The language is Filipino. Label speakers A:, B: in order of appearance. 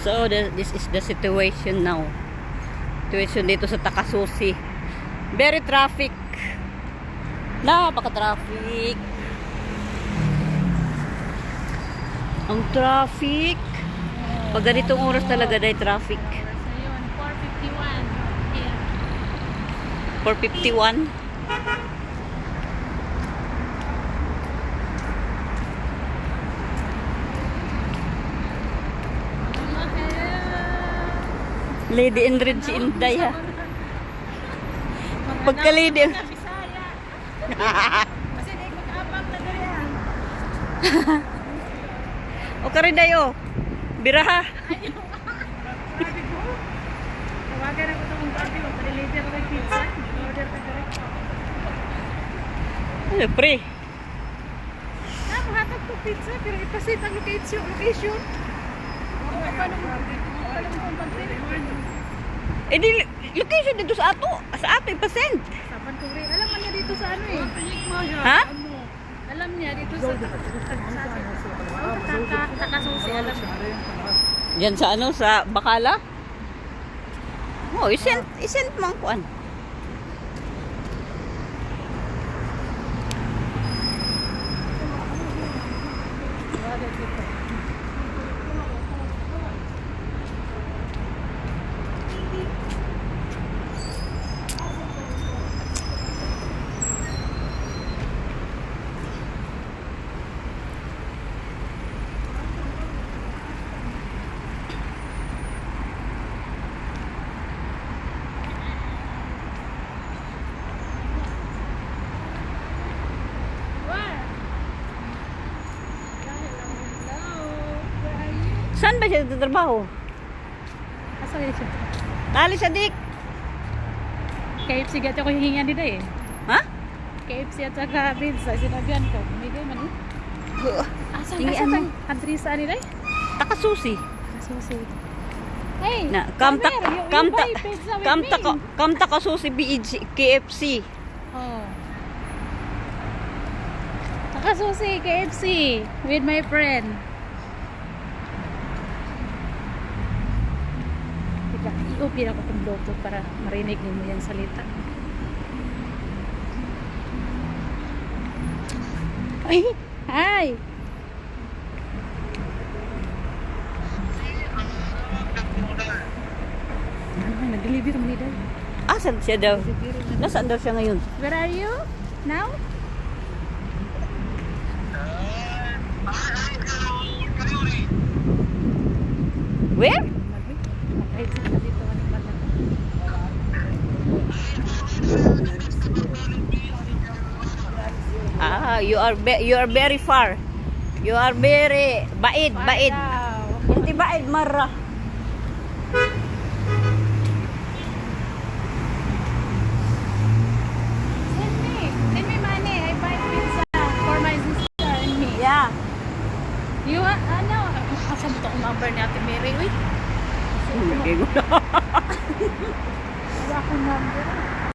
A: So, this is the situation now. Situation dito sa Takasusi. Very traffic. Napaka-traffic. Ang traffic. Pag ganitong oras talaga dahil traffic. 4:51. Lady Ingrid si Inday ha. Pagka Lady
B: Kasi di mag-abang na ganyan.
A: O karin dayo. Biraha.
B: Tawagan ako itong party mo. Pag-deliver ako ng pizza. Order ka direct.
A: Ano pre?
B: Mahatag ko pizza pero ipasit ang location. Paano mo pag-deliver?
A: Eh di, location dito sa ato. Sa ato, ipasend.
B: Saban ko rin. Alam niya dito sa ano eh.
A: Ha?
B: Alam niya dito sa Takasusi. Alam niya.
A: Diyan sa ano, sa Bacala? Oh, isend mo ang kuan. Saan ba siya nagtatrabaho?
B: Asa yun siya?
A: Tali sa dik.
B: KFC gati ako hihingan nila eh.
A: Ha?
B: KFC at saka pizza. Sinabihan ko. Hindi man eh. Asa
A: Tingin ano?
B: country sa nila eh?
A: Takasusi.
B: Takasusi. Hey!
A: Na,
B: come here. You buy pizza with me.
A: Takasusi BEG KFC.
B: Oh. Takasusi KFC with my friend. I-open ako itong Bluetooth para marinig mo yung salita. Ay! Hi! Nag-deliver mo nila.
A: Asan siya daw? Nasaan daw siya ngayon?
B: Where are you now?
A: Where? You are very far. You are very baid. Hindi baid marra.
B: Send me money. I buy pizza for my sister and me.
A: Yeah.
B: You want ano? Asa mo itong number ni Ate Mary? Uy.
A: Okay,
B: Wala akong number.